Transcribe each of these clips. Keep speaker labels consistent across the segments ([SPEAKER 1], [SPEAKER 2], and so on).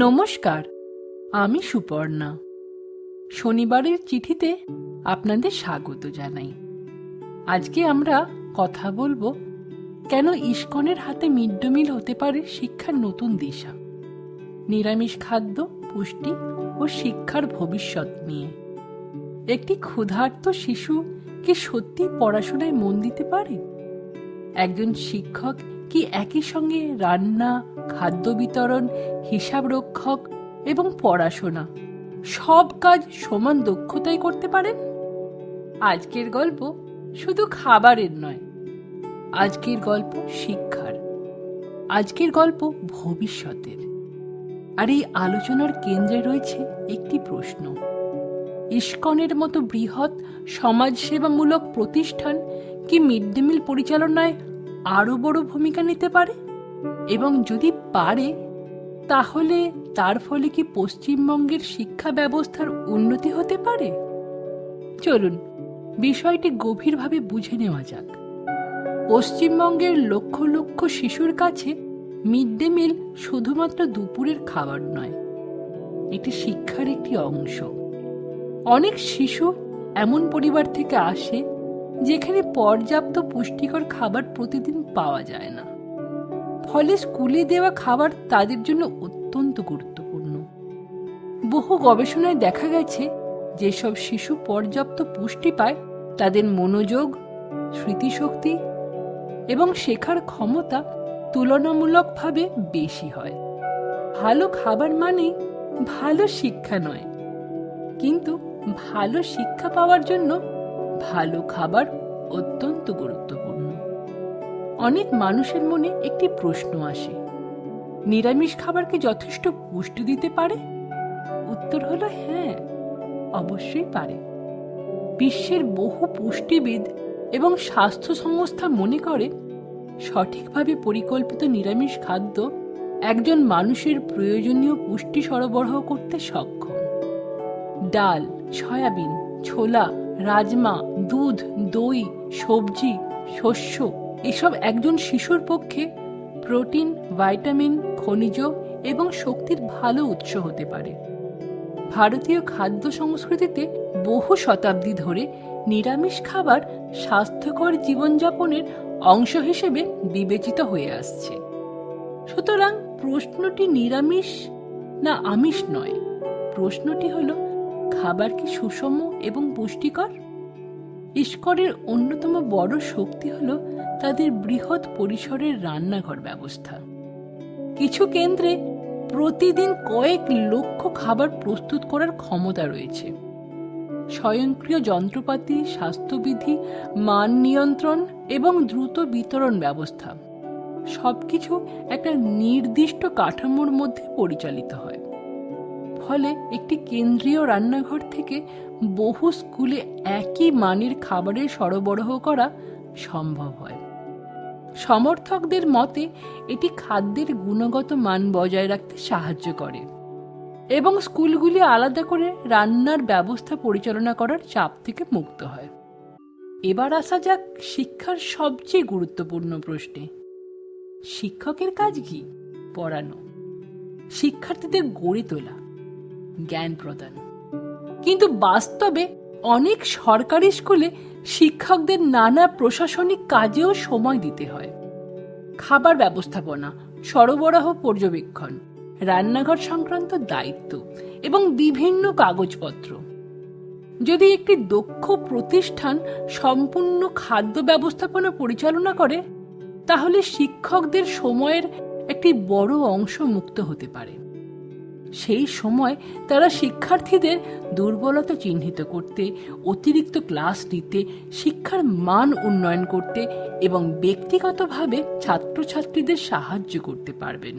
[SPEAKER 1] নমস্কার, আমি সুপর্ণা। শনিবারের চিঠিতে আপনাদের স্বাগত জানাই। আজকে আমরা কথা বলবো কেন ইস্কনের হাতে মিড ডে মিল হতে পারে শিক্ষার নতুন দিশা, নিরামিষ খাদ্য, পুষ্টি ও শিক্ষার ভবিষ্যৎ নিয়ে। একটি ক্ষুধার্ত শিশু কি সত্যি পড়াশোনায় মন দিতে পারে? একজন শিক্ষক কি একই সঙ্গে রান্না, খাদ্য বিতরণ, হিসাব রক্ষক এবং পড়াশোনা সব কাজ সমান দক্ষতায় করতে পারেন? আজকের গল্প শুধু খাবারের নয়, আজকের গল্প শিক্ষার, আজকের গল্প ভবিষ্যতের। আর এই আলোচনার কেন্দ্রে রয়েছে একটি প্রশ্ন: ইস্কনের মতো বৃহৎ সমাজসেবামূলক প্রতিষ্ঠান কি মিড ডে মিল পরিচালনায় আরো বড় ভূমিকা নিতে পারে? এবং যদি পারে, তাহলে তার ফলে কি পশ্চিমবঙ্গের শিক্ষা ব্যবস্থার উন্নতি হতে পারে? চলুন বিষয়টি গভীরভাবে বুঝে নেওয়া যাক। পশ্চিমবঙ্গের লক্ষ লক্ষ শিশুর কাছে মিড ডে মিল শুধুমাত্র দুপুরের খাবার নয়, এটি শিক্ষার একটি অংশ। অনেক শিশু এমন পরিবার থেকে আসে যেখানে পর্যাপ্ত পুষ্টিকর খাবার প্রতিদিন পাওয়া যায় না, ফলে স্কুলে দেওয়া খাবার তাদের জন্য অত্যন্ত গুরুত্বপূর্ণ। বহু গবেষণায় দেখা গেছে যেসব শিশু পর্যাপ্ত পুষ্টি পায় তাদের মনোযোগ, স্মৃতিশক্তি এবং শেখার ক্ষমতা তুলনামূলকভাবে বেশি হয়। ভালো খাবার মানেই ভালো শিক্ষা নয়, কিন্তু ভালো শিক্ষা পাওয়ার জন্য ভালো খাবার অত্যন্ত গুরুত্বপূর্ণ। অনেক মানুষের মনে একটি প্রশ্ন আসে: নিরামিষ খাবার কি যথেষ্ট পুষ্টি দিতে পারে? উত্তর হলো হ্যাঁ, অবশ্যই পারে। বিশ্বের বহু পুষ্টিবিদ এবং স্বাস্থ্য সংস্থা মনে করে সঠিকভাবে পরিকল্পিত নিরামিষ খাদ্য একজন মানুষের প্রয়োজনীয় পুষ্টি সরবরাহ করতে সক্ষম। ডাল, সয়াবিন, ছোলা, রাজমা, দুধ, দই, সবজি, শস্য এসব একজন শিশুর পক্ষে প্রোটিন, ভাইটামিন, খনিজ এবং শক্তির ভালো উৎস হতে পারে। ভারতীয় খাদ্য সংস্কৃতিতে বহু শতাব্দী ধরে নিরামিষ খাবার স্বাস্থ্যকর জীবনযাপনের অংশ হিসেবে বিবেচিত হয়ে আসছে। সুতরাং প্রশ্নটি নিরামিষ না আমিষ নয়, প্রশ্নটি হলো খাবার কি সুষম এবং পুষ্টিকর? ইস্কনের অন্যতম বড় শক্তি হলো তাদের বৃহৎ পরিসরের রান্নাঘর ব্যবস্থা। কিছু কেন্দ্রে প্রতিদিন কয়েক লক্ষ খাবার প্রস্তুত করার ক্ষমতা রয়েছে। স্বয়ংক্রিয় যন্ত্রপাতি, স্বাস্থ্যবিধি, মান নিয়ন্ত্রণ এবং দ্রুত বিতরণ ব্যবস্থা সবকিছু একটা নির্দিষ্ট কাঠামোর মধ্যে পরিচালিত হয়। ফলে একটি কেন্দ্রীয় রান্নাঘর থেকে বহু স্কুলে একই মানের খাবারের সরবরাহ করা সম্ভব হয়। সমর্থকদের মতে এটি খাদ্যের গুণগত মান বজায় রাখতে সাহায্য করে এবং স্কুলগুলি আলাদা করে রান্নার ব্যবস্থা পরিচালনা করার চাপ থেকে মুক্ত হয়। এবার আসা যাক শিক্ষার সবচেয়ে গুরুত্বপূর্ণ প্রশ্নে: শিক্ষকের কাজ কি? পড়ানো, শিক্ষার্থীদের গড়ে তোলা, জ্ঞান প্রদান। কিন্তু বাস্তবে অনেক সরকারি স্কুলে শিক্ষকদের নানা প্রশাসনিক কাজেও সময় দিতে হয়। খাবার ব্যবস্থাপনা, সরবরাহ পর্যবেক্ষণ, রান্নাঘর সংক্রান্ত দায়িত্ব এবং বিভিন্ন কাগজপত্র। যদি একটি দক্ষ প্রতিষ্ঠান সম্পূর্ণ খাদ্য ব্যবস্থাপনা পরিচালনা করে, তাহলে শিক্ষকদের সময়ের একটি বড় অংশ মুক্ত হতে পারে। সেই সময় তারা শিক্ষার্থীদের দুর্বলতা চিহ্নিত করতে, অতিরিক্ত ক্লাস নিতে, শিক্ষার মান উন্নয়ন করতে এবং ব্যক্তিগতভাবে ছাত্রছাত্রীদের সাহায্য করতে পারবেন।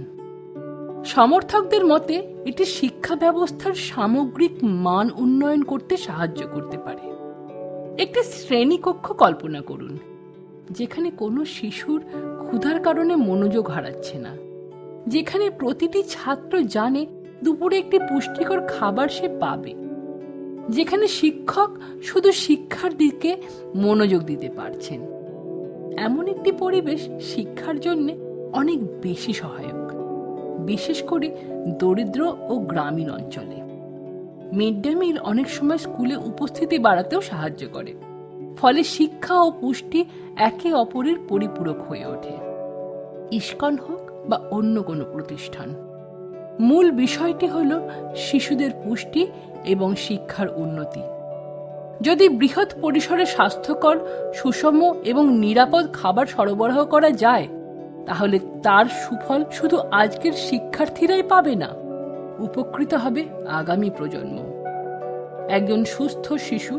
[SPEAKER 1] সমর্থকদের মতে এটি শিক্ষা ব্যবস্থার সামগ্রিক মান উন্নয়ন করতে সাহায্য করতে পারে। একটি শ্রেণীকক্ষ কল্পনা করুন, যেখানে কোনো শিশুর ক্ষুধার কারণে মনোযোগ হারাচ্ছে না, যেখানে প্রতিটি ছাত্র জানে দুপুরে একটি পুষ্টিকর খাবার সে পাবে, যেখানে শিক্ষক শুধু শিক্ষার দিকে মনোযোগ দিতে পারছেন। এমন একটি পরিবেশ শিক্ষার জন্য অনেক বেশি সহায়ক। বিশেষ করে দরিদ্র ও গ্রামীণ অঞ্চলে। মিড ডে মিল অনেক সময় স্কুলে উপস্থিতি বাড়াতেও সাহায্য করে, ফলে শিক্ষা ও পুষ্টি একে অপরের পরিপূরক হয়ে ওঠে। ইস্কন হোক বা অন্য কোনো প্রতিষ্ঠান, মূল বিষয়টি হল শিশুদের পুষ্টি এবং শিক্ষার উন্নতি। যদি বৃহৎ পরিসরে স্বাস্থ্যকর, সুষম এবং নিরাপদ খাবার সরবরাহ করা যায়, তাহলে তার সুফল শুধু আজকের শিক্ষার্থীরাই পাবে না, উপকৃত হবে আগামী প্রজন্ম। একজন সুস্থ শিশু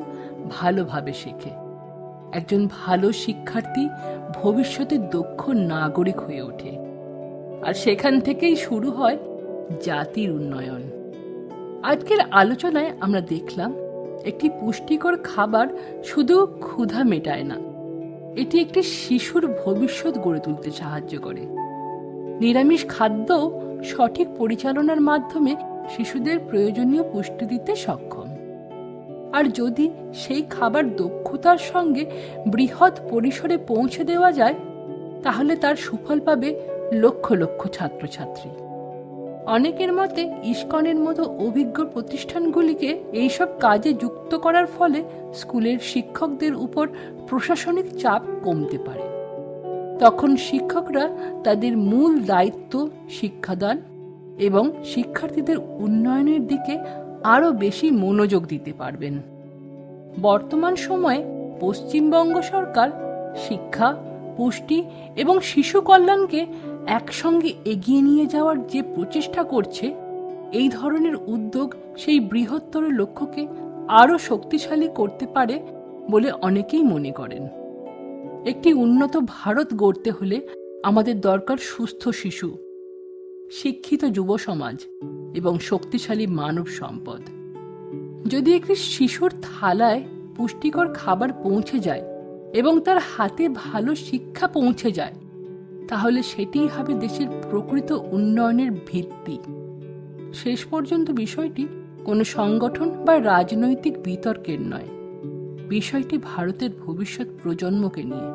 [SPEAKER 1] ভালোভাবে শেখে, একজন ভালো শিক্ষার্থী ভবিষ্যতে দক্ষ নাগরিক হয়ে ওঠে, আর সেখান থেকেই শুরু হয় জাতির উন্নয়ন। আজকের আলোচনায় আমরা দেখলাম একটি পুষ্টিকর খাবার শুধু ক্ষুধা মেটায় না, এটি একটি শিশুর ভবিষ্যৎ গড়ে তুলতে সাহায্য করে। নিরামিষ খাদ্য সঠিক পরিচালনার মাধ্যমে শিশুদের প্রয়োজনীয় পুষ্টি দিতে সক্ষম। আর যদি সেই খাবার দক্ষতার সঙ্গে বৃহৎ পরিসরে পৌঁছে দেওয়া যায়, তাহলে তার সুফল পাবে লক্ষ লক্ষ ছাত্রছাত্রী। অনেকের মতে ইস্কনের মতো অভিজ্ঞ প্রতিষ্ঠানগুলিকে এইসব কাজে যুক্ত করার ফলে স্কুলের শিক্ষকদের উপর প্রশাসনিক চাপ কমতে পারে। তখন শিক্ষকরা তাদের মূল দায়িত্ব শিক্ষাদান এবং শিক্ষার্থীদের উন্নয়নের দিকে আরও বেশি মনোযোগ দিতে পারবেন। বর্তমান সময়ে পশ্চিমবঙ্গ সরকার শিক্ষা, পুষ্টি এবং শিশু কল্যাণকে একসঙ্গে এগিয়ে নিয়ে যাওয়ার যে প্রচেষ্টা করছে, এই ধরনের উদ্যোগ সেই বৃহত্তর লক্ষ্যকে আরও শক্তিশালী করতে পারে বলে অনেকেই মনে করেন। একটি উন্নত ভারত গড়তে হলে আমাদের দরকার সুস্থ শিশু, শিক্ষিত যুব সমাজ এবং শক্তিশালী মানব সম্পদ। যদি একটি শিশুর থালায় পুষ্টিকর খাবার পৌঁছে যায় এবং তার হাতে ভালো শিক্ষা পৌঁছে যায়, তাহলে সেটিই হবে দেশের প্রকৃত উন্নয়নের ভিত্তি। শেষ পর্যন্ত বিষয়টি কোনো সংগঠন বা রাজনৈতিক বিতর্কের নয়, বিষয়টি ভারতের ভবিষ্যৎ প্রজন্মকে নিয়ে।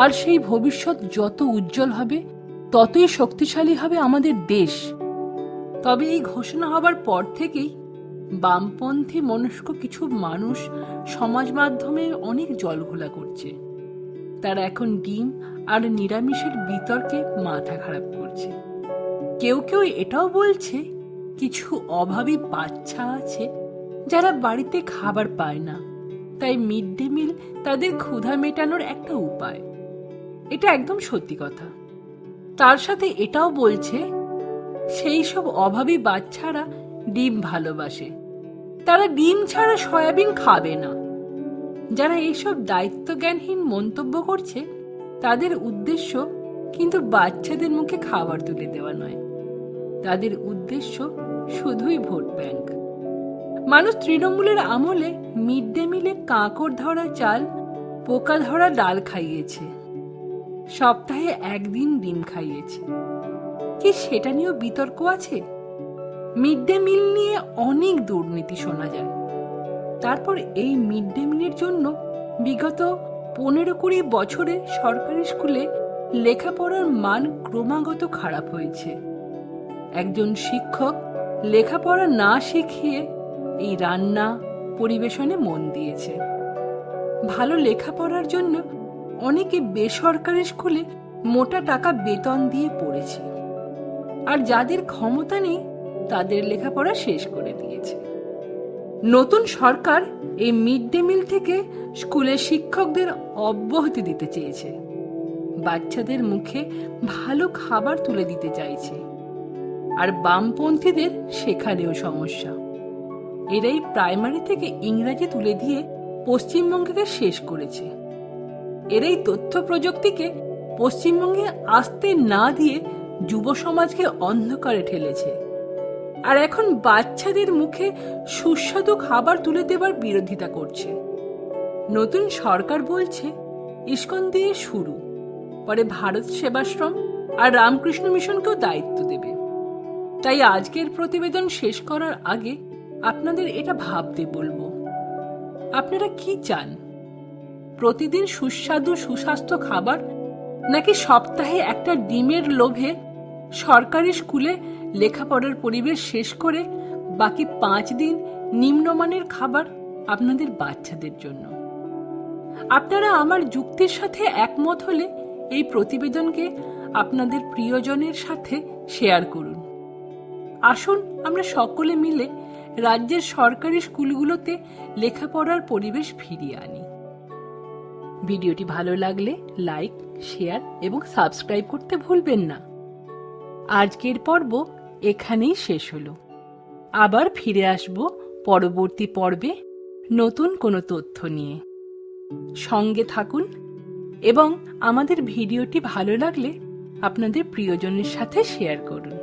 [SPEAKER 1] আর সেই ভবিষ্যৎ যত উজ্জ্বল হবে, ততই শক্তিশালী হবে আমাদের দেশ। তবে এই ঘোষণা হবার পর থেকেই বামপন্থী মনস্ক কিছু মানুষ সমাজ মাধ্যমে অনেক জলঘোলা করছে। তারা এখন ডিম আর নিরামিষের বিতর্কে মাথা খারাপ করছে। কেউ কেউ এটাও বলছে কিছু অভাবী বাচ্চা আছে যারা বাড়িতে খাবার পায় না, তাই মিড ডে মিল তাদের ক্ষুধা মেটানোর একটা উপায়। এটা একদম সত্যি কথা। তার সাথে এটাও বলছে সেই সব অভাবী বাচ্চারা ডিম ভালোবাসে, তারা ডিম ছাড়া সয়াবিন খাবে না। যারা এইসব দায়িত্বজ্ঞানহীন মন্তব্য করছে, তাদের উদ্দেশ্য কিন্তু বাচ্চাদের মুখে খাবার তুলে দেওয়া নয়, তাদের উদ্দেশ্য শুধুই ভোট ব্যাংক। মানুষ তৃণমূলের আমলে মিড ডে মিলে কাঁকড় ধরা চাল, পোকা ধরা ডাল খাইয়েছে, সপ্তাহে একদিন ডিম খাইয়েছে। কি সেটা নিয়েও বিতর্ক আছে? মিড ডে মিল নিয়ে অনেক দুর্নীতি শোনা যায়। তারপর এই মিড ডে মিলের জন্য বিগত 15-20 বছরে সরকারি স্কুলে লেখাপড়ার মান ক্রমাগত খারাপ হয়েছে। একজন শিক্ষক লেখাপড়া না শিখিয়ে এই রান্না পরিবেশনে মন দিয়েছে। ভালো লেখাপড়ার জন্য অনেকে বেসরকারি স্কুলে মোটা টাকা বেতন দিয়ে পড়েছে, আর যাদের ক্ষমতা নেই তাদের লেখাপড়া শেষ করে দিয়েছে। নতুন সরকার এই মিড ডে মিল থেকে স্কুলের শিক্ষকদের অব্যাহতি দিতে চেয়েছে, বাচ্চাদের মুখে ভালো খাবার তুলে দিতে চাইছে। আর বামপন্থীদের সেখানেও সমস্যা। এরাই প্রাইমারি থেকে ইংরাজি তুলে দিয়ে পশ্চিমবঙ্গকে শেষ করেছে। এরাই তথ্য প্রযুক্তিকে পশ্চিমবঙ্গে আসতে না দিয়ে যুব সমাজকে অন্ধকারে ঠেলেছে। আর এখন বাচ্চাদের মুখে সুস্বাদু খাবার তুলে দেবার বিরোধিতা করছে। নতুন সরকার বলছে ইস্কন দিয়ে শুরু, পরে ভারত সেবাশ্রম আর রামকৃষ্ণ মিশনকেও দায়িত্ব দেবে। তাই আজকের প্রতিবেদন শেষ করার আগে আপনাদের এটা ভাবতে বলবো, আপনারা কি চান? প্রতিদিন সুস্বাদু সুস্বাস্থ্য খাবার, নাকি সপ্তাহে একটা ডিমের লোভে সরকারি স্কুলে লেখাপড়ার পরিবেশ শেষ করে বাকি 5 দিন নিম্নমানের খাবার আপনাদের বাচ্চাদের জন্য। আপনারা আমার যুক্তির সাথে একমত হলে এই প্রতিবেদনকে আপনাদের প্রিয়জনের সাথে শেয়ার করুন। আসুন আমরা সকলে মিলে রাজ্যের সরকারি স্কুলগুলোতে লেখাপড়ার পরিবেশ ফিরিয়ে আনি। ভিডিওটি ভালো লাগলে লাইক, শেয়ার এবং সাবস্ক্রাইব করতে ভুলবেন না। আজকের পর্ব এখানেই শেষ হলো। আবার ফিরে আসব পরবর্তী পর্বে নতুন কোনো তথ্য নিয়ে। সঙ্গে থাকুন এবং আমাদের ভিডিওটি ভালো লাগলে আপনাদের প্রিয়জনের সাথে শেয়ার করুন।